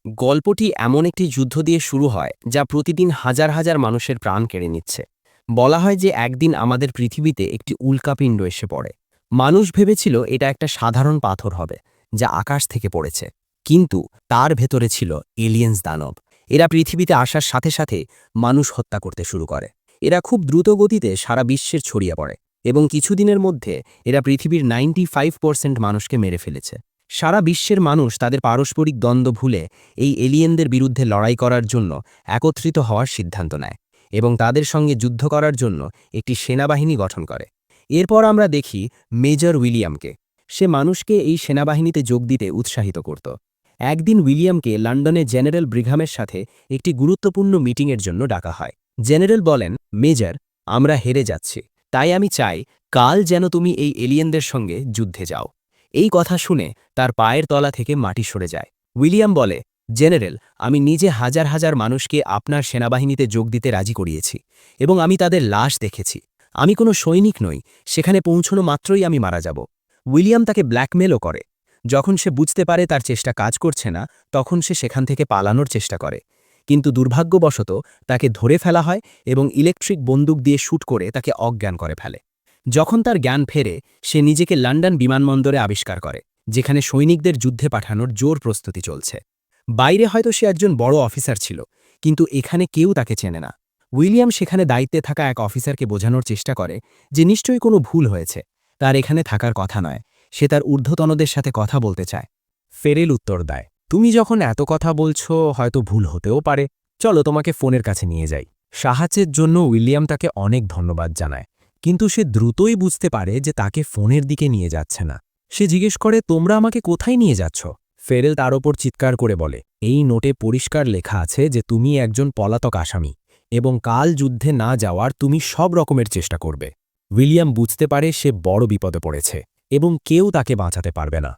গল্পটি এমন একটি যুদ্ধ দিয়ে শুরু হয় যা প্রতিদিন হাজার হাজার মানুষের প্রাণ কেড়ে নিচ্ছে। বলা হয় যে একদিন আমাদের পৃথিবীতে একটি উল্কাপিণ্ড এসে পড়ে। মানুষ ভেবেছিল এটা একটা সাধারণ পাথর হবে যা আকাশ থেকে পড়েছে, কিন্তু তার ভেতরে ছিল এলিয়েন্স দানব। এরা পৃথিবীতে আসার সাথে সাথে মানুষ হত্যা করতে শুরু করে। এরা খুব দ্রুত গতিতে সারা বিশ্বের ছড়িয়ে পড়ে এবং কিছুদিনের মধ্যে এরা পৃথিবীর 95% মানুষকে মেরে ফেলেছে। সারা বিশ্বের মানুষ তাদের পারস্পরিক দ্বন্দ্ব ভুলে এই এলিয়েনদের বিরুদ্ধে লড়াই করার জন্য একত্রিত হওয়ার সিদ্ধান্ত নেয় এবং তাদের সঙ্গে যুদ্ধ করার জন্য একটি সেনাবাহিনী গঠন করে। এরপর আমরা দেখি মেজর উইলিয়ামকে। সে মানুষকে এই সেনাবাহিনীতে যোগ দিতে উৎসাহিত করত। একদিন উইলিয়ামকে লন্ডনে জেনারেল ব্রিঘামের সাথে একটি গুরুত্বপূর্ণ মিটিংয়ের জন্য ডাকা হয়। জেনারেল বলেন, মেজর, আমরা হেরে যাচ্ছি, তাই আমি চাই কাল যেন তুমি এই এলিয়েনদের সঙ্গে যুদ্ধে যাও। এই কথা শুনে তার পায়ের তলা থেকে মাটি সরে যায়। উইলিয়াম বলে, জেনারেল, আমি নিজে হাজার হাজার মানুষকে আপনার সেনাবাহিনীতে যোগ দিতে রাজি করিয়েছি এবং আমি তাদের লাশ দেখেছি। আমি কোনো সৈনিক নই, সেখানে পৌঁছনো মাত্রই আমি মারা যাব। উইলিয়াম তাকে ব্ল্যাকমেলও করে। যখন সে বুঝতে পারে তার চেষ্টা কাজ করছে না, তখন সে সেখান থেকে পালানোর চেষ্টা করে, কিন্তু দুর্ভাগ্যবশত তাকে ধরে ফেলা হয় এবং ইলেকট্রিক বন্দুক দিয়ে শ্যুট করে তাকে অজ্ঞান করে ফেলে। যখন তার জ্ঞান ফেরে, সে নিজেকে লন্ডন বিমানবন্দরে আবিষ্কার করে, যেখানে সৈনিকদের যুদ্ধে পাঠানোর জোর প্রস্তুতি চলছে। বাইরে হয়তো সে একজন বড় অফিসার ছিল, কিন্তু এখানে কেউ তাকে চেনে না। উইলিয়াম সেখানে দায়িত্বে থাকা এক অফিসারকে বোঝানোর চেষ্টা করে যে নিশ্চয়ই কোনো ভুল হয়েছে, তার এখানে থাকার কথা নয়, সে তার ঊর্ধ্বতনদের সাথে কথা বলতে চায়। ফেরেল উত্তর দেয়, তুমি যখন এত কথা বলছো হয়তো ভুল হতেও পারে, চলো তোমাকে ফোনের কাছে নিয়ে যাই। সাহায্যের জন্য উইলিয়াম তাকে অনেক ধন্যবাদ জানায়, কিন্তু সে দ্রুতই বুঝতে পারে যে তাকে ফোনের দিকে নিয়ে যাচ্ছে না। সে জিজ্ঞেস করে, তোমরা আমাকে কোথায় নিয়ে যাচ্ছ? ফেরেল তার ওপর চিৎকার করে বলে, এই নোটে পরিষ্কার লেখা আছে যে তুমি একজন পলাতক আসামি এবং কাল যুদ্ধে না যাওয়ার তুমি সব রকমের চেষ্টা করবে। উইলিয়াম বুঝতে পারে সে বড় বিপদে পড়েছে এবং কেউ তাকে বাঁচাতে পারবে না।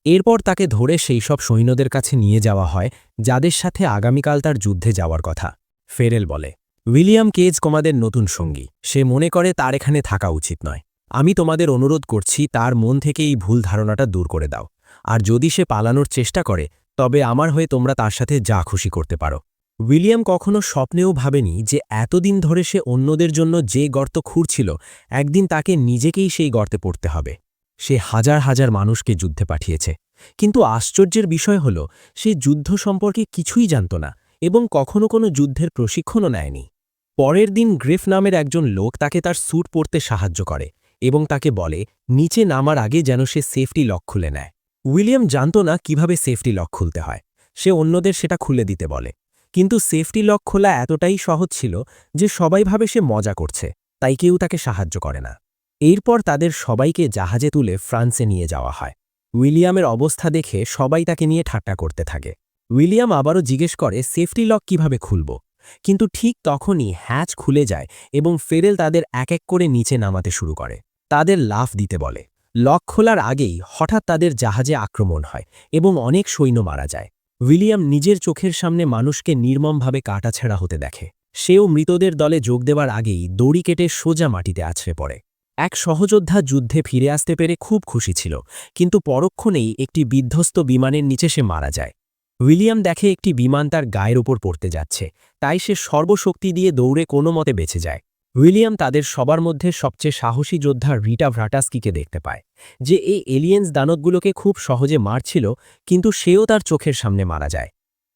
এরপর তাকে ধরে সেই সব সৈন্যদের কাছে নিয়ে যাওয়া হয় যাদের সাথে আগামীকাল তার যুদ্ধে যাওয়ার কথা। ফেরেল বলে, উইলিয়াম কেজ তোমাদের নতুন সঙ্গী, সে মনে করে তার এখানে থাকা উচিত নয়। আমি তোমাদের অনুরোধ করছি তার মন থেকে এই ভুল ধারণাটা দূর করে দাও, আর যদি সে পালানোর চেষ্টা করে তবে আমার হয়ে তোমরা তার সাথে যা খুশি করতে পারো। উইলিয়াম কখনো স্বপ্নেও ভাবেনি যে এতদিন ধরে সে অন্যদের জন্য যে গর্ত খুঁড়ছিল, একদিন তাকে নিজেকেই সেই গর্তে পড়তে হবে। সে হাজার হাজার মানুষকে যুদ্ধে পাঠিয়েছে, কিন্তু আশ্চর্যের বিষয় হল সে যুদ্ধ সম্পর্কে কিছুই জানত না এবং কখনো কোনো যুদ্ধের প্রশিক্ষণও নেয়নি। পরের দিন গ্রেফ নামের একজন লোক তাকে তার স্যুট পরতে সাহায্য করে এবং তাকে বলে নিচে নামার আগে যেন সে সেফটি লক খুলে নেয়। উইলিয়াম জানত না কিভাবে সেফটি লক খুলতে হয়। সে অন্যদের সেটা খুলে দিতে বলে, কিন্তু সেফটি লক খোলা এতটাই সহজ ছিল যে সবাই ভাবে সে মজা করছে, তাই কেউ তাকে সাহায্য করে না। এরপর তাদের সবাইকে জাহাজে তুলে ফ্রান্সে নিয়ে যাওয়া হয়। উইলিয়ামের অবস্থা দেখে সবাই তাকে নিয়ে ঠাট্টা করতে থাকে। উইলিয়াম আবারও জিজ্ঞেস করে সেফটি লক কিভাবে খুলব, কিন্তু ঠিক তখনই হ্যাচ খুলে যায় এবং ফেরেল তাদের এক এক করে নিচে নামাতে শুরু করে। তাদের লাফ দিতে বলে। লক খোলার আগেই হঠাৎ তাদের জাহাজে আক্রমণ হয় এবং অনেক সৈন্য মারা যায়। উইলিয়াম নিজের চোখের সামনে মানুষকে নির্মমভাবে কাটাছেঁড়া হতে দেখে। সেও মৃতদের দলে যোগ দেওয়ার আগেই দড়ি কেটে সোজা মাটিতে আছড়ে পড়ে। এক সহযোদ্ধা যুদ্ধে ফিরে আসতে পেরে খুব খুশি ছিল, কিন্তু পরক্ষণেই একটি বিধ্বস্ত বিমানের নিচে সে মারা যায়। উইলিয়াম দেখে একটি বিমান তার গায়ের ওপর পড়তে যাচ্ছে, তাই সে সর্বশক্তি দিয়ে দৌড়ে কোনো মতে বেঁচে যায়। উইলিয়াম তাদের সবার মধ্যে সবচেয়ে সাহসী যোদ্ধা রিটা ভ্রাটাস্কিকে দেখতে পায়, যে এই এলিয়েন্স দানবগুলোকে খুব সহজে মারছিল, কিন্তু সেও তার চোখের সামনে মারা যায়।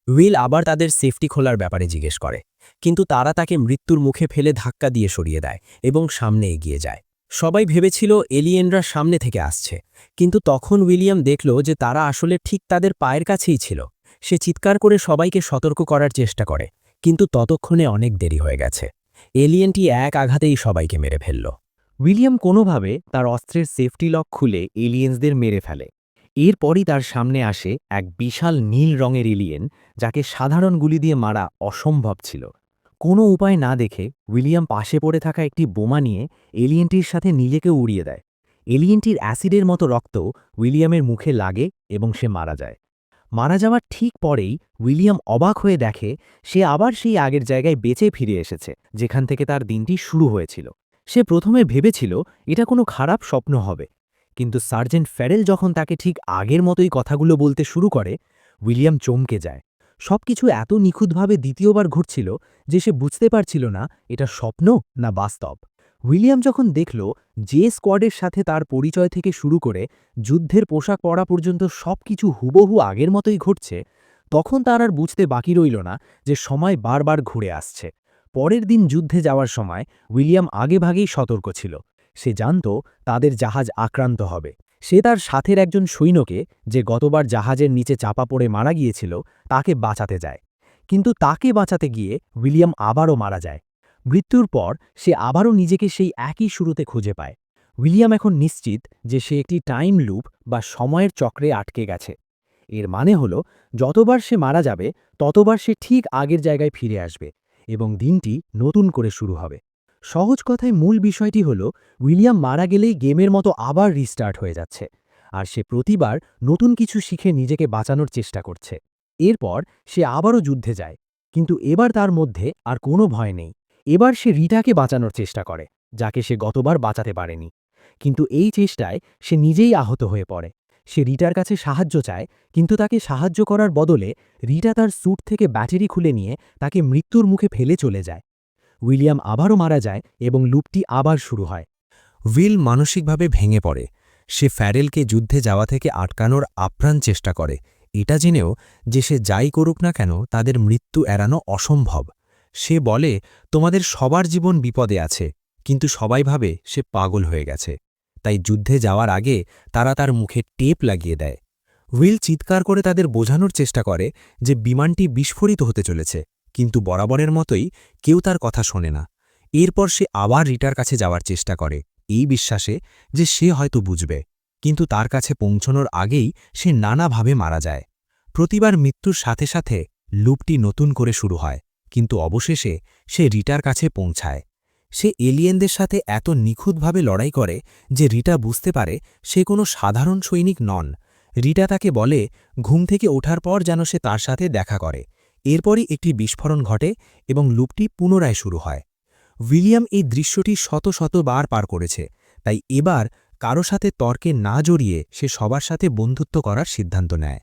উইল আবার তাদের সেফটি খোলার ব্যাপারে জিজ্ঞেস করে, কিন্তু তারা তাকে মৃত্যুর মুখে ফেলে ধাক্কা দিয়ে সরিয়ে দেয় এবং সামনে এগিয়ে যায়। সবাই ভেবেছিল এলিয়েনরা সামনে থেকে আসছে, কিন্তু তখন উইলিয়াম দেখল যে তারা আসলে ঠিক তাদের পায়ের কাছেই ছিল। সে চিৎকার করে সবাইকে সতর্ক করার চেষ্টা করে, কিন্তু ততক্ষণে অনেক দেরি হয়ে গেছে। এলিয়েনটি এক আঘাতেই সবাইকে মেরে ফেলল। উইলিয়াম কোনোভাবে তার অস্ত্রের সেফটি লক খুলে এলিয়েন্সদের মেরে ফেলে। এরপরই তার সামনে আসে এক বিশাল নীল রঙের এলিয়েন, যাকে সাধারণ গুলি দিয়ে মারা অসম্ভব ছিল। কোনো উপায় না দেখে উইলিয়াম পাশে পড়ে থাকা একটি বোমা নিয়ে এলিয়েনটির সাথে নিজেকে উড়িয়ে দেয়। এলিয়েনটির অ্যাসিডের মতো রক্ত উইলিয়ামের মুখে লাগে এবং সে মারা যায়। মারা যাওয়ার ঠিক পরেই উইলিয়াম অবাক হয়ে দেখে সে আবার সেই আগের জায়গায় বেঁচে ফিরে এসেছে, যেখান থেকে তার দিনটি শুরু হয়েছিল। সে প্রথমে ভেবেছিল এটা কোনো খারাপ স্বপ্ন হবে, কিন্তু সার্জেন্ট ফেরেল যখন তাকে ঠিক আগের মতোই কথাগুলো বলতে শুরু করে, উইলিয়াম চমকে যায়। সবকিছু এত নিখুঁতভাবে দ্বিতীয়বার ঘটছিল যে সে বুঝতে পারছিল না এটা স্বপ্ন না বাস্তব। উইলিয়াম যখন দেখল যে স্কোয়াডের সাথে তার পরিচয় থেকে শুরু করে যুদ্ধের পোশাক পরা পর্যন্ত সবকিছু হুবহু আগের মতোই ঘটছে, তখন তার আর বুঝতে বাকি রইল না যে সময় বারবার ঘুরে আসছে। পরের দিন যুদ্ধে যাওয়ার সময় উইলিয়াম আগেভাগেই সতর্ক ছিল। সে জানত তাদের জাহাজ আক্রান্ত হবে। সে তার সাথের একজন সৈন্যকে, যে গতবার জাহাজের নিচে চাপা পড়ে মারা গিয়েছিল, তাকে বাঁচাতে যায়। কিন্তু তাকে বাঁচাতে গিয়ে উইলিয়াম আবারও মারা যায়। মৃত্যুর পর সে আবারও নিজেকে সেই একই শুরুতে খুঁজে পায়। উইলিয়াম এখন নিশ্চিত যে সে একটি টাইম লুপ বা সময়ের চক্রে আটকে গেছে। এর মানে হলো, যতবার সে মারা যাবে ততবার সে ঠিক আগের জায়গায় ফিরে আসবে এবং দিনটি নতুন করে শুরু হবে। সহজ কথায় মূল বিষয়টি হলো, উইলিয়াম মারা গেলেই গেমের মতো আবার রিস্টার্ট হয়ে যাচ্ছে, আর সে প্রতিবার নতুন কিছু শিখে নিজেকে বাঁচানোর চেষ্টা করছে। এরপর সে আবারও যুদ্ধে যায়, কিন্তু এবার তার মধ্যে আর কোনো ভয় নেই। এবার সে রিটাকে বাঁচানোর চেষ্টা করে, যাকে সে গতবার বাঁচাতে পারেনি। কিন্তু এই চেষ্টায় সে নিজেই আহত হয়ে পড়ে। সে রিটার কাছে সাহায্য চায়, কিন্তু তাকে সাহায্য করার বদলে রিটা তার স্যুট থেকে ব্যাটারি খুলে নিয়ে তাকে মৃত্যুর মুখে ফেলে চলে যায়। উইলিয়াম আবারও মারা যায় এবং লুপটি আবার শুরু হয়। উইল মানসিকভাবে ভেঙে পড়ে। সে ফ্যারেলকে যুদ্ধে যাওয়া থেকে আটকানোর আপ্রাণ চেষ্টা করে, এটা জেনেও যে সে যাই করুক না কেন তাদের মৃত্যু এড়ানো অসম্ভব। সে বলে, তোমাদের সবার জীবন বিপদে আছে, কিন্তু সবাই ভাবে সে পাগল হয়ে গেছে। তাই যুদ্ধে যাওয়ার আগে তারা তার মুখে টেপ লাগিয়ে দেয়। উইল চিৎকার করে তাদের বোঝানোর চেষ্টা করে যে বিমানটি বিস্ফোরিত হতে চলেছে, কিন্তু বরাবরের মতোই কেউ তার কথা শোনে না। এরপর সে আবার রিটার কাছে যাওয়ার চেষ্টা করে, এই বিশ্বাসে যে সে হয়তো বুঝবে। কিন্তু তার কাছে পৌঁছনোর আগেই সে নানাভাবে মারা যায়। প্রতিবার মৃত্যুর সাথে সাথে লুপটি নতুন করে শুরু হয়, কিন্তু অবশেষে সে রিটার কাছে পৌঁছায়। সে এলিয়েনদের সাথে এত নিখুঁতভাবে লড়াই করে যে রিটা বুঝতে পারে সে কোনো সাধারণ সৈনিক নন। রিটা তাকে বলে ঘুম থেকে ওঠার পর যেন সে তার সাথে দেখা করে। এরপরই একটি বিস্ফোরণ ঘটে এবং লুপটি পুনরায় শুরু হয়। উইলিয়াম এই দৃশ্যটি শত শতবার পার করেছে, তাই এবার কারো সাথে তর্কে না জড়িয়ে সে সবার সাথে বন্ধুত্ব করার সিদ্ধান্ত নেয়।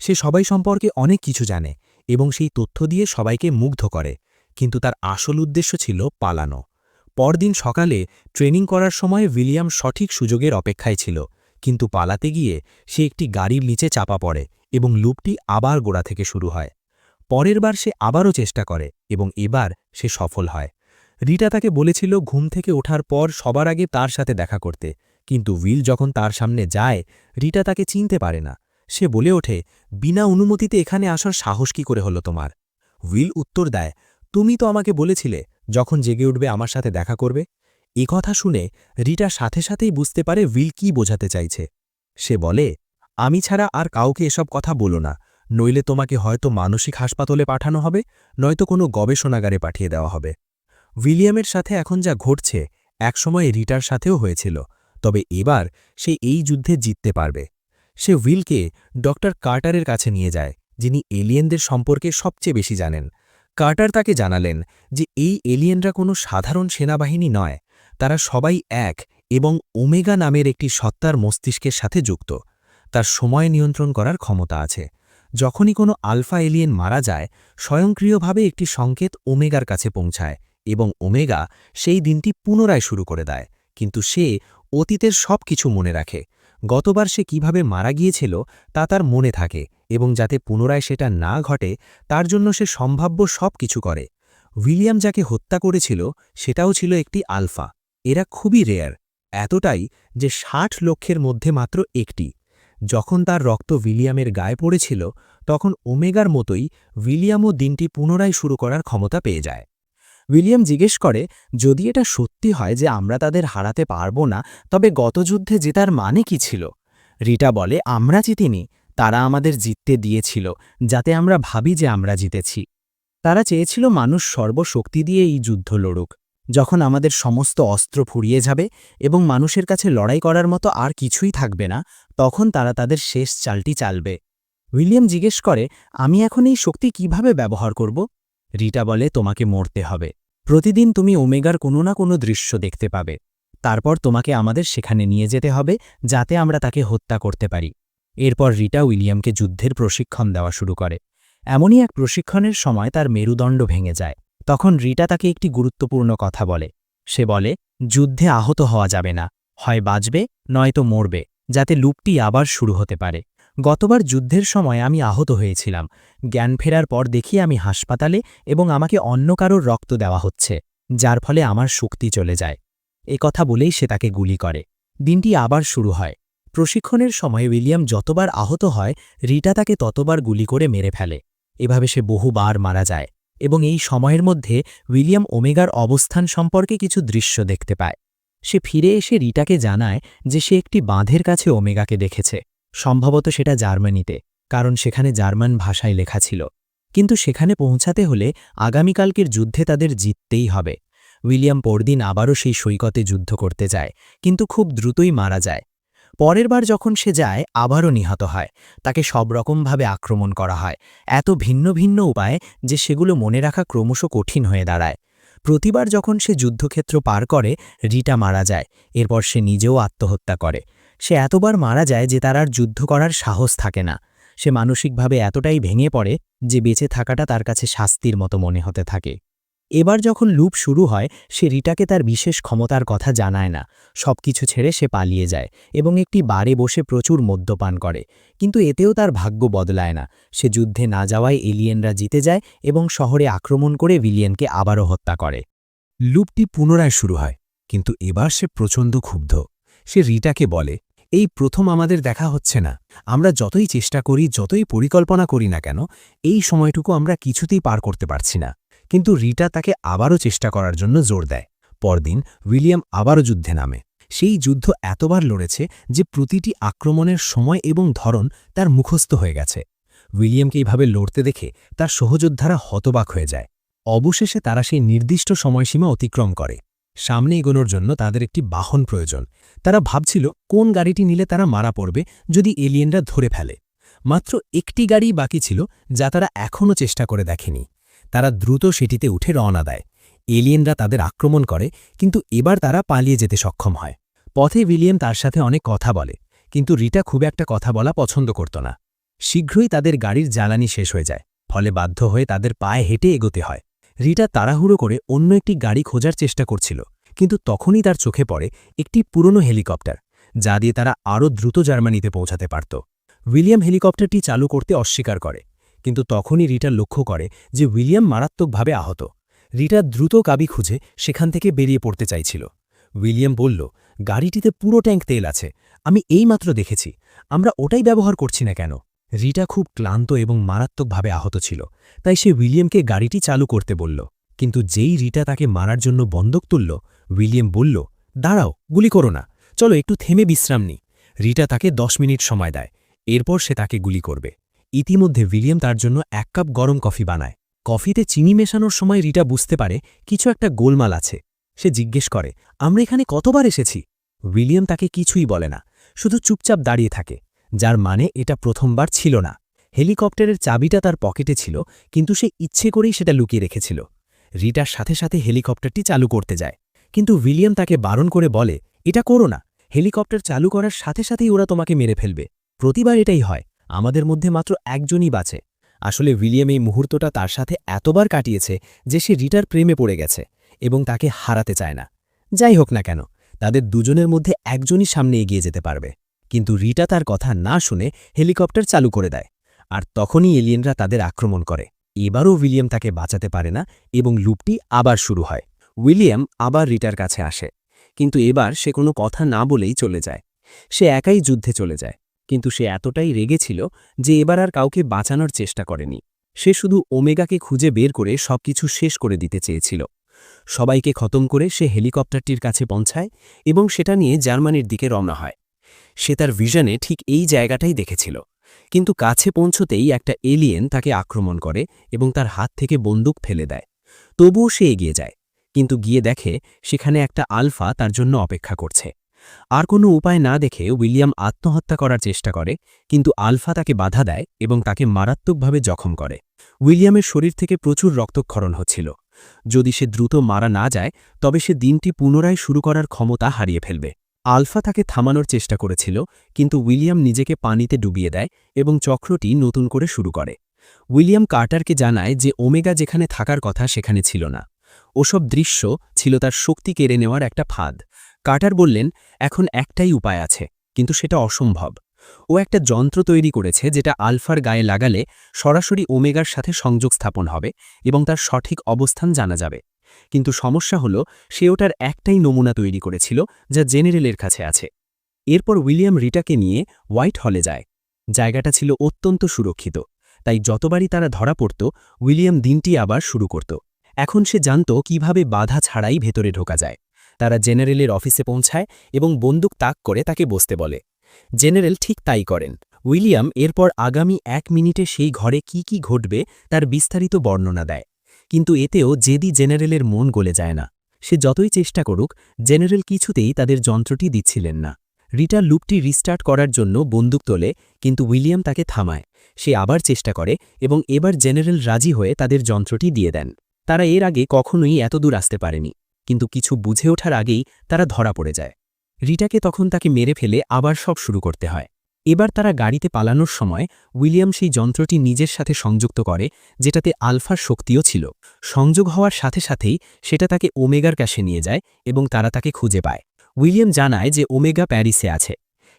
সে সবাই সম্পর্কে অনেক কিছু জানে এবং সেই তথ্য দিয়ে সবাইকে মুগ্ধ করে, কিন্তু তার আসল উদ্দেশ্য ছিল পালানো। পরদিন সকালে ট্রেনিং করার সময় উইলিয়াম সঠিক সুযোগের অপেক্ষায় ছিল, কিন্তু পালাতে গিয়ে সে একটি গাড়ির নিচে চাপা পড়ে এবং লুপটি আবার গোড়া থেকে শুরু হয়। পরের বার সে আবারও চেষ্টা করে এবং এবার সে সফল হয়। রিটা তাকে বলেছিল ঘুম থেকে ওঠার পর সবার আগে তার সাথে দেখা করতে, কিন্তু উইল যখন তার সামনে যায় রিটা তাকে চিনতে পারে না। সে বলে ওঠে, বিনা অনুমতিতে এখানে আসার সাহস কি করে হলো তোমার? উইল উত্তর দেয়, তুমি তো আমাকে বলেছিলে যখন জেগে উঠবে আমার সাথে দেখা করবে। এ কথা শুনে রিটা সাথে সাথেই বুঝতে পারে উইল কি বোঝাতে চাইছে। সে বলে, আমি ছাড়া আর কাউকে এসব কথা বলো না, নইলে তোমাকে হয়তো মানসিক হাসপাতালে পাঠানো হবে, নয়তো কোনো গবেষণাগারে পাঠিয়ে দেওয়া হবে। উইলিয়ামের সাথে এখন যা ঘটছে একসময় রিটার সাথেও হয়েছিল, তবে এবার সে এই যুদ্ধে জিততে পারবে। সে উইলকে ডক্টর কার্টারের কাছে নিয়ে যায়, যিনি এলিয়েনদের সম্পর্কে সবচেয়ে বেশি জানেন। কার্টার তাকে জানালেন যে এই এলিয়েনরা কোনো সাধারণ সেনাবাহিনী নয়, তারা সবাই এক এবং ওমেগা নামের একটি সত্তার মস্তিষ্কের সাথে যুক্ত। তার সময় নিয়ন্ত্রণ করার ক্ষমতা আছে। যখনই কোনো আলফা এলিয়েন মারা যায়, স্বয়ংক্রিয়ভাবে একটি সংকেত ওমেগার কাছে পৌঁছায় এবং ওমেগা সেই দিনটি পুনরায় শুরু করে দেয়। কিন্তু সে অতীতের সব কিছু মনে রাখে। গতবার সে কিভাবে মারা গিয়েছিল তা তার মনে থাকে এবং যাতে পুনরায় সেটা না ঘটে তার জন্য সে সম্ভাব্য সব কিছু করে। উইলিয়াম যাকে হত্যা করেছিল সেটাও ছিল একটি আলফা। এরা খুবই রেয়ার, এতটাই যে ৬০ লক্ষের মধ্যে মাত্র একটি। যখন তার রক্ত উইলিয়ামের গায়ে পড়েছিল তখন ওমেগার মতোই উইলিয়ামও দিনটি পুনরায় শুরু করার ক্ষমতা পেয়ে যায়। উইলিয়াম জিজ্ঞেস করে, যদি এটা সত্যি হয় যে আমরা তাদের হারাতে পারব না, তবে গত যুদ্ধে জেতার মানে কি ছিল? রিটা বলে, আমরা জিতিনি, তারা আমাদের জিততে দিয়েছিল, যাতে আমরা ভাবি যে আমরা জিতেছি। তারা চেয়েছিল মানুষ সর্বশক্তি দিয়ে এই যুদ্ধ লড়ুক। যখন আমাদের সমস্ত অস্ত্র ফুরিয়ে যাবে এবং মানুষের কাছে লড়াই করার মতো আর কিছুই থাকবে না, তখন তারা তাদের শেষ চালটি চালবে। উইলিয়াম জিজ্ঞেস করে, আমি এখন এই শক্তি কিভাবে ব্যবহার করব? রিটা বলে, তোমাকে মরতে হবে। প্রতিদিন তুমি ওমেগার কোনো না কোনো দৃশ্য দেখতে পাবে। তারপর তোমাকে আমাদের সেখানে নিয়ে যেতে হবে, যাতে আমরা তাকে হত্যা করতে পারি। এরপর রিটা উইলিয়ামকে যুদ্ধের প্রশিক্ষণ দেওয়া শুরু করে। এমনই এক প্রশিক্ষণের সময় তার মেরুদণ্ড ভেঙে যায়। তখন রিটা তাকে একটি গুরুত্বপূর্ণ কথা বলে। সে বলে, যুদ্ধে আহত হওয়া যাবে না, হয় বাঁচবে নয়তো মরবে, যাতে লুপটি আবার শুরু হতে পারে। গতবার যুদ্ধের সময় আমি আহত হয়েছিলাম। জ্ঞান ফেরার পর দেখি আমি হাসপাতালে এবং আমাকে অন্য কারোর রক্ত দেওয়া হচ্ছে, যার ফলে আমার শক্তি চলে যায়। এ কথা বলেই সে তাকে গুলি করে। দিনটি আবার শুরু হয়। প্রশিক্ষণের সময় উইলিয়াম যতবার আহত হয়, রিটা তাকে ততবার গুলি করে মেরে ফেলে। এভাবে সে বহুবার মারা যায় এবং এই সময়ের মধ্যে উইলিয়াম ওমেগার অবস্থান সম্পর্কে কিছু দৃশ্য দেখতে পায়। সে ফিরে এসে রিটাকে জানায় যে সে একটি বাঁধের কাছে ওমেগাকে দেখেছে। সম্ভবত সেটা জার্মানিতে, কারণ সেখানে জার্মান ভাষায় লেখা ছিল। কিন্তু সেখানে পৌঁছাতে হলে আগামীকালকের যুদ্ধে তাদের জিততেই হবে। উইলিয়াম পরদিন আবারও সেই সৈকতে যুদ্ধ করতে যায়, কিন্তু খুব দ্রুতই মারা যায়। পরের বার যখন সে যায়, আবারও নিহত হয়। তাকে সব রকমভাবে আক্রমণ করা হয়, এত ভিন্ন ভিন্ন উপায়ে যে সেগুলো মনে রাখা ক্রমশ কঠিন হয়ে দাঁড়ায়। প্রতিবার যখন সে যুদ্ধক্ষেত্র পার করে, রিটা মারা যায়। এরপর সে নিজেও আত্মহত্যা করে। সে এতবার মারা যায় যে তার আর যুদ্ধ করার সাহস থাকে না। সে মানসিকভাবে এতটাই ভেঙে পড়ে যে বেঁচে থাকাটা তার কাছে শাস্তির মতো মনে হতে থাকে। এবার যখন লুপ শুরু হয়, সে রিটাকে তার বিশেষ ক্ষমতার কথা জানায় না। সবকিছু ছেড়ে সে পালিয়ে যায় এবং একটি বারে বসে প্রচুর মদ্যপান করে। কিন্তু এতেও তার ভাগ্য বদলায় না। সে যুদ্ধে না যাওয়ায় এলিয়েনরা জিতে যায় এবং শহরে আক্রমণ করে উইলিয়ামকে আবারও হত্যা করে। লুপটি পুনরায় শুরু হয়, কিন্তু এবার সে প্রচণ্ড ক্ষুব্ধ। সে রিটাকে বলে, এই প্রথম আমাদের দেখা হচ্ছে না। আমরা যতই চেষ্টা করি, যতই পরিকল্পনা করি না কেন, এই সময়টুকু আমরা কিছুতেই পার করতে পারছি না। কিন্তু রিটা তাকে আবারও চেষ্টা করার জন্য জোর দেয়। পরদিন উইলিয়াম আবারও যুদ্ধে নামে। সেই যুদ্ধ এতবার লড়েছে যে প্রতিটি আক্রমণের সময় এবং ধরন তার মুখস্থ হয়ে গেছে। উইলিয়ামকে এইভাবে লড়তে দেখে তার সহযোদ্ধারা হতবাক হয়ে যায়। অবশেষে তারা সেই নির্দিষ্ট সময়সীমা অতিক্রম করে। সামনে এগোনোর জন্য তাদের একটি বাহন প্রয়োজন। তারা ভাবছিল কোন গাড়িটি নিলে তারা মারা পড়বে যদি এলিয়েনরা ধরে ফেলে। মাত্র একটি গাড়ি বাকি ছিল যা তারা এখনও চেষ্টা করে দেখেনি। তারা দ্রুত সেটিতে উঠে রওনা দেয়। এলিয়েনরা তাদের আক্রমণ করে, কিন্তু এবার তারা পালিয়ে যেতে সক্ষম হয়। পথে উইলিয়াম তার সাথে অনেক কথা বলে, কিন্তু রিটা খুব একটা কথা বলা পছন্দ করত না। শীঘ্রই তাদের গাড়ির জ্বালানি শেষ হয়ে যায়, ফলে বাধ্য হয়ে তাদের পায়ে হেঁটে এগোতে হয়। রিটা তাড়াহুড়ো করে অন্য একটি গাড়ি খোঁজার চেষ্টা করছিল, কিন্তু তখনই তার চোখে পড়ে একটি পুরনো হেলিকপ্টার, যা দিয়ে তারা আরও দ্রুত জার্মানিতে পৌঁছাতে পারত। উইলিয়াম হেলিকপ্টারটি চালু করতে অস্বীকার করে, কিন্তু তখনই রিটা লক্ষ্য করে যে উইলিয়াম মারাত্মকভাবে আহত। রিটা দ্রুত কাবি খুঁজে সেখান থেকে বেরিয়ে পড়তে চাইছিল। উইলিয়াম বলল, গাড়িটিতে পুরো ট্যাঙ্ক তেল আছে, আমি এইমাত্র দেখেছি, আমরা ওটাই ব্যবহার করছি না কেন? রিটা খুব ক্লান্ত এবং মারাত্মকভাবে আহত ছিল, তাই সে উইলিয়ামকে গাড়িটি চালু করতে বলল। কিন্তু যেই রিটা তাকে মারার জন্য বন্দুক তুলল, উইলিয়াম বলল, দাঁড়াও, গুলি করো না, চলো একটু থেমে বিশ্রাম নিই। রিটা তাকে 10 মিনিট সময় দেয়, এরপর সে তাকে গুলি করবে। ইতিমধ্যে উইলিয়াম তার জন্য 1 কাপ গরম কফি বানায়। কফিতে চিনি মেশানোর সময় রিটা বুঝতে পারে কিছু একটা গোলমাল আছে। সে জিজ্ঞেস করে, আমরা এখানে কতবার এসেছি? উইলিয়াম তাকে কিছুই বলে না, শুধু চুপচাপ দাঁড়িয়ে থাকে, যার মানে এটা প্রথমবার ছিল না। হেলিকপ্টারের চাবিটা তার পকেটে ছিল, কিন্তু সে ইচ্ছে করেই সেটা লুকিয়ে রেখেছিল। রিটার সাথে সাথে হেলিকপ্টারটি চালু করতে যায়, কিন্তু উইলিয়াম তাকে বারণ করে বলে, এটা করো না, হেলিকপ্টার চালু করার সাথে সাথেই ওরা তোমাকে মেরে ফেলবে। প্রতিবার এটাই হয়, আমাদের মধ্যে মাত্র একজনই বাঁচে। আসলে উইলিয়াম এই মুহূর্তটা তার সাথে এতবার কাটিয়েছে যে সে রিটার প্রেমে পড়ে গেছে এবং তাকে হারাতে চায় না। যাই হোক না কেন, তাদের দুজনের মধ্যে একজনই সামনে এগিয়ে যেতে পারবে। কিন্তু রিটা তার কথা না শুনে হেলিকপ্টার চালু করে দেয়, আর তখনই এলিয়েনরা তাদের আক্রমণ করে। এবারও উইলিয়াম তাকে বাঁচাতে পারে না এবং লুপটি আবার শুরু হয়। উইলিয়াম আবার রিটার কাছে আসে, কিন্তু এবার সে কোনো কথা না বলেই চলে যায়। সে একাই যুদ্ধে চলে যায়, কিন্তু সে এতটাই রেগেছিল যে এবার আর কাউকে বাঁচানোর চেষ্টা করেনি। সে শুধু ওমেগাকে খুঁজে বের করে সবকিছু শেষ করে দিতে চেয়েছিল। সবাইকে খতম করে সে হেলিকপ্টারটির কাছে পৌঁছায় এবং সেটা নিয়ে জার্মানির দিকে রওনা হয়। সে তার ভিশনে ঠিক এই জায়গাটাই দেখেছিল, কিন্তু কাছে পৌঁছতেই একটা এলিয়েন তাকে আক্রমণ করে এবং তার হাত থেকে বন্দুক ফেলে দেয়। তবুও সে এগিয়ে যায়, কিন্তু গিয়ে দেখে সেখানে একটা আলফা তার জন্য অপেক্ষা করছে। আর কোনো উপায় না দেখে উইলিয়াম আত্মহত্যা করার চেষ্টা করে, কিন্তু আলফা তাকে বাধা দেয় এবং তাকে মারাত্মকভাবে জখম করে। উইলিয়ামের শরীর থেকে প্রচুর রক্তক্ষরণ হচ্ছিল। যদি সে দ্রুত মারা না যায়, তবে সে দিনটি পুনরায় শুরু করার ক্ষমতা হারিয়ে ফেলবে। আলফা তাকে থামানোর চেষ্টা করেছিল, কিন্তু উইলিয়াম নিজেকে পানিতে ডুবিয়ে দেয় এবং চক্রটি নতুন করে শুরু করে। উইলিয়াম কার্টারকে জানায় যে ওমেগা যেখানে থাকার কথা সেখানে ছিল না। ওসব দৃশ্য ছিল তার শক্তি কেড়ে নেওয়ার একটা ফাঁদ। কার্টার বললেন, এখন একটাই উপায় আছে, কিন্তু সেটা অসম্ভব। ও একটা যন্ত্র তৈরি করেছে যেটা আলফার গায়ে লাগালে সরাসরি ওমেগার সাথে সংযোগ স্থাপন হবে এবং তার সঠিক অবস্থান জানা যাবে। কিন্তু সমস্যা হলো, সে ওটার একটাই নমুনা তৈরি করেছিল যা জেনারেলের কাছে আছে। এরপর উইলিয়াম রিটাকে নিয়ে হোয়াইট হলে যায়। জায়গাটা ছিল অত্যন্ত সুরক্ষিত, তাই যতবারই তারা ধরা পড়ত, উইলিয়াম দিনটি আবার শুরু করত। এখন সে জানত কিভাবে বাধা ছাড়াই ভেতরে ঢোকা যায়। তারা জেনারেলের অফিসে পৌঁছায় এবং বন্দুক তাক করে তাকে বসতে বলে। জেনারেল ঠিক তাই করেন। উইলিয়াম এরপর আগামী 1 মিনিটে সেই ঘরে কি ঘটবে তার বিস্তারিত বর্ণনা দেয়। কিন্তু এতেও জেদি জেনারেলের মন গলে যায় না। সে যতই চেষ্টা করুক, জেনারেল কিছুতেই তাদের যন্ত্রটি দিচ্ছিলেন না। রিটা লুপটি রিস্টার্ট করার জন্য বন্দুক তোলে, কিন্তু উইলিয়াম তাকে থামায়। সে আবার চেষ্টা করে এবং এবার জেনারেল রাজি হয়ে তাদের যন্ত্রটি দিয়ে দেন। তারা এর আগে কখনোই এতদূর আসতে পারেনি, কিন্তু কিছু বুঝে ওঠার আগেই তারা ধরা পড়ে যায়। রিটাকে তখন তাকে মেরে ফেলে আবার সব শুরু করতে হয়। এবার তারা গাড়িতে পালানোর সময় উইলিয়াম সেই যন্ত্রটি নিজের সাথে সংযুক্ত করে, যেটাতে আলফার শক্তিও ছিল। সংযোগ হওয়ার সাথে সাথেই সেটা তাকে ওমেগার কাছে নিয়ে যায় এবং তারা তাকে খুঁজে পায়। উইলিয়াম জানায় যে ওমেগা প্যারিসে আছে,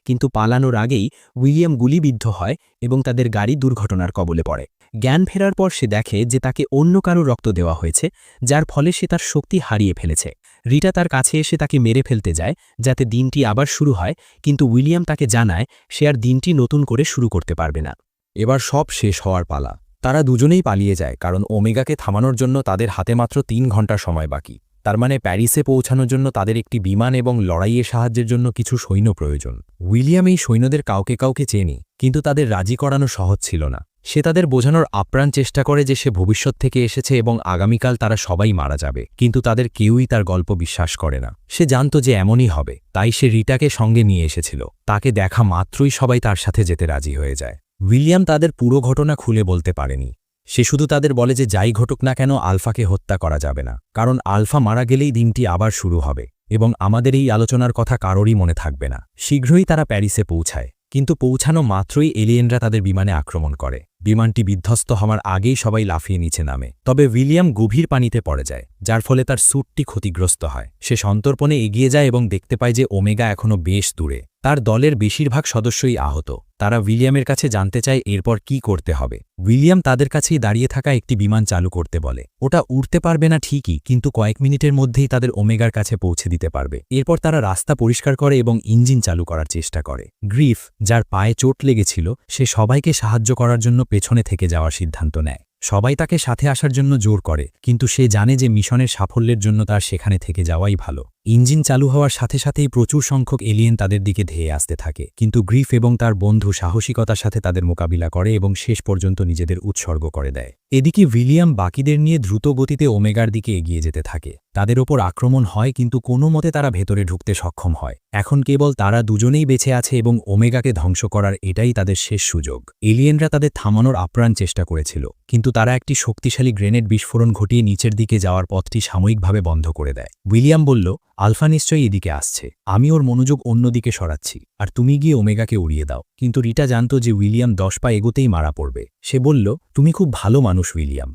কিন্তু পালানোর আগেই উইলিয়াম গুলিবিদ্ধ হয় এবং তাদের গাড়ি দুর্ঘটনার কবলে পড়ে। জ্ঞান ফেরার পর সে দেখে যে তাকে অন্য কারো রক্ত দেওয়া হয়েছে, যার ফলে সে তার শক্তি হারিয়ে ফেলেছে। রিটা তার কাছে এসে তাকে মেরে ফেলতে যায় যাতে দিনটি আবার শুরু হয়, কিন্তু উইলিয়াম তাকে জানায় সে আর দিনটি নতুন করে শুরু করতে পারবে না। এবার সব শেষ হওয়ার পালা। তারা দুজনেই পালিয়ে যায়, কারণ ওমেগাকে থামানোর জন্য তাদের হাতে মাত্র 3 ঘন্টা সময় বাকি। তার মানে প্যারিসে পৌঁছানোর জন্য তাদের একটি বিমান এবং লড়াইয়ের সাহায্যের জন্য কিছু সৈন্য প্রয়োজন। উইলিয়াম এই সৈন্যদের কাউকে চেনে, কিন্তু তাদের রাজি করানো সহজ ছিল না। সে তাদের বোঝানোর আপ্রাণ চেষ্টা করে যে সে ভবিষ্যৎ থেকে এসেছে এবং আগামীকাল তারা সবাই মারা যাবে, কিন্তু তাদের কেউই তার গল্প বিশ্বাস করে না। সে জানত যে এমনই হবে, তাই সে রিটাকে সঙ্গে নিয়ে এসেছিল। তাকে দেখা মাত্রই সবাই তার সাথে যেতে রাজি হয়ে যায়। উইলিয়াম তাদের পুরো ঘটনা খুলে বলতে পারেনি। সে শুধু তাদের বলে যে যাই ঘটুক না কেন, আলফাকে হত্যা করা যাবে না, কারণ আলফা মারা গেলেই দিনটি আবার শুরু হবে এবং আমাদের এই আলোচনার কথা কারোরই মনে থাকবে না। শীঘ্রই তারা প্যারিসে পৌঁছায়, কিন্তু পৌঁছানো মাত্রই এলিয়েনরা তাদের বিমানে আক্রমণ করে। বিমানটি বিধ্বস্ত হওয়ার আগেই সবাই লাফিয়ে নিচে নামে। তবে উইলিয়াম গভীর পানিতে পড়ে যায়, যার ফলে তার স্যুটটি ক্ষতিগ্রস্ত হয়। সে সন্তর্পণে এগিয়ে যায় এবং দেখতে পায় যে ওমেগা এখনও বেশ দূরে। তার দলের বেশিরভাগ সদস্যই আহত। তারা উইলিয়ামের কাছে জানতে চায় এরপর কি করতে হবে। উইলিয়াম তাদের কাছেই দাঁড়িয়ে থাকা একটি বিমান চালু করতে বলে। ওটা উড়তে পারবে না ঠিকই, কিন্তু কয়েক মিনিটের মধ্যেই তাদের ওমেগার কাছে পৌঁছে দিতে পারবে। এরপর তারা রাস্তা পরিষ্কার করে এবং ইঞ্জিন চালু করার চেষ্টা করে। গ্রিফ, যার পায়ে চোট লেগেছিল, সে সবাইকে সাহায্য করার জন্য পেছনে থেকে যাওয়ার সিদ্ধান্ত নেয়। সবাই তাকে সাথে আসার জন্য জোর করে, কিন্তু সে জানে যে মিশনের সাফল্যের জন্য তার সেখানে থেকে যাওয়াই ভালো। ইঞ্জিন চালু হওয়ার সাথে সাথেই প্রচুর সংখ্যক এলিয়েন তাদের দিকে ধেয়ে আসতে থাকে, কিন্তু গ্রিফ এবং তার বন্ধু সাহসিকতার সাথে তাদের মোকাবিলা করে এবং শেষ পর্যন্ত নিজেদের উৎসর্গ করে দেয়। এদিকে উইলিয়াম বাকিদের নিয়ে দ্রুত গতিতে ওমেগার দিকে এগিয়ে যেতে থাকে। তাদের ওপর আক্রমণ হয়, কিন্তু কোনো মতে তারা ভেতরে ঢুকতে সক্ষম হয়। এখন কেবল তারা দুজনেই বেঁচে আছে এবং ওমেগাকে ধ্বংস করার এটাই তাদের শেষ সুযোগ। এলিয়েনরা তাদের থামানোর আপ্রাণ চেষ্টা করেছিল, কিন্তু তারা একটি শক্তিশালী গ্রেনেড বিস্ফোরণ ঘটিয়ে নিচের দিকে যাওয়ার পথটি সাময়িকভাবে বন্ধ করে দেয়। উইলিয়াম বলল, আলফা নিশ্চয়ই এদিকে আসছে, আমি ওর মনোযোগ অন্যদিকে সরাচ্ছি, আর তুমি গিয়ে ওমেগাকে উড়িয়ে দাও। কিন্তু রিটা জানত যে উইলিয়াম 10 পা এগোতেই মারা পড়বে। সে বলল, তুমি খুব ভালো মানুষ উইলিয়াম।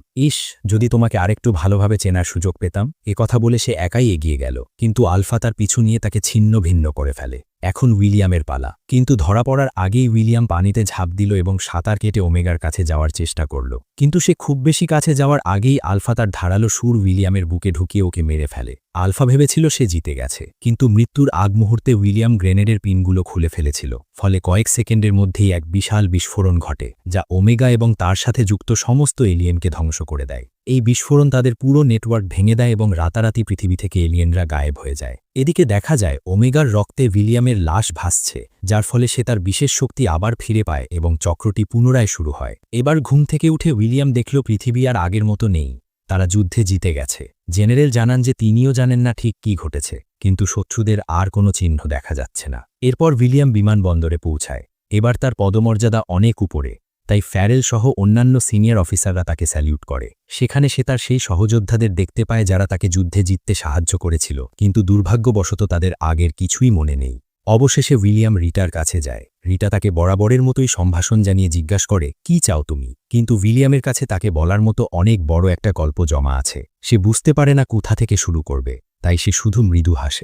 যদি তোমাকে আরেকটু ভালোভাবে চেনার সুযোগ পেতাম। কথা বলে সে একাই এগিয়ে গেল, কিন্তু আলফা তার পিছু নিয়ে তাকে ছিন্ন ভিন্ন করে ফেলে। এখন উইলিয়ামের পালা, কিন্তু ধরা পড়ার আগেই উইলিয়াম পানিতে ঝাঁপ দিল এবং সাঁতার কেটে ওমেগার কাছে যাওয়ার চেষ্টা করল। কিন্তু সে খুব বেশি কাছে যাওয়ার আগেই আলফা তার ধারালো সুর উইলিয়ামের বুকে ঢুকিয়ে ওকে মেরে ফেলে। আলফা ভেবেছিল সে জিতে গেছে, কিন্তু মৃত্যুর আগ মুহূর্তে উইলিয়াম গ্রেনেডের পিনগুলো খুলে ফেলেছিল। ফলে কয়েক সেকেন্ডের মধ্যেই এক বিশাল বিস্ফোরণ ঘটে, যা ওমেগা এবং তার সাথে যুক্ত সমস্ত এলিয়েনকে ধ্বংস করে দেয়। এই বিস্ফোরণ তাদের পুরো নেটওয়ার্ক ভেঙে দেয় এবং রাতারাতি পৃথিবী থেকে এলিয়েনরা গায়েব হয়ে যায়। এদিকে দেখা যায় ওমেগার রক্তে উইলিয়ামের লাশ ভাসছে, যার ফলে সে তার বিশেষ শক্তি আবার ফিরে পায় এবং চক্রটি পুনরায় শুরু হয়। এবার ঘুম থেকে উঠে উইলিয়াম দেখল পৃথিবী আর আগের মতো নেই। তারা যুদ্ধে জিতে গেছে। জেনারেল জানান যে তিনিও জানেন না ঠিক কি ঘটেছে, কিন্তু শত্রুদের আর কোনো চিহ্ন দেখা যাচ্ছে না। এরপর উইলিয়াম বিমানবন্দরে পৌঁছায়। এবার তার পদমর্যাদা অনেক উপরে, তাই ফ্যারেল সহ অন্যান্য সিনিয়র অফিসাররা তাকে স্যালিউট করে। সেখানে সে তার সেই সহযোদ্ধাদের দেখতে পায় যারা তাকে যুদ্ধে জিততে সাহায্য করেছিল, কিন্তু দুর্ভাগ্যবশত তাদের আগের কিছুই মনে নেই। অবশেষে উইলিয়াম রিটার কাছে যায়। রিটা তাকে বরাবরের মতোই সম্ভাষণ জানিয়ে জিজ্ঞাসা করে, কি চাও তুমি? কিন্তু উইলিয়ামের কাছে তাকে বলার মতো অনেক বড় একটা গল্প জমা আছে। সে বুঝতে পারে না কোথা থেকে শুরু করবে, তাই সে শুধু মৃদু হাসে।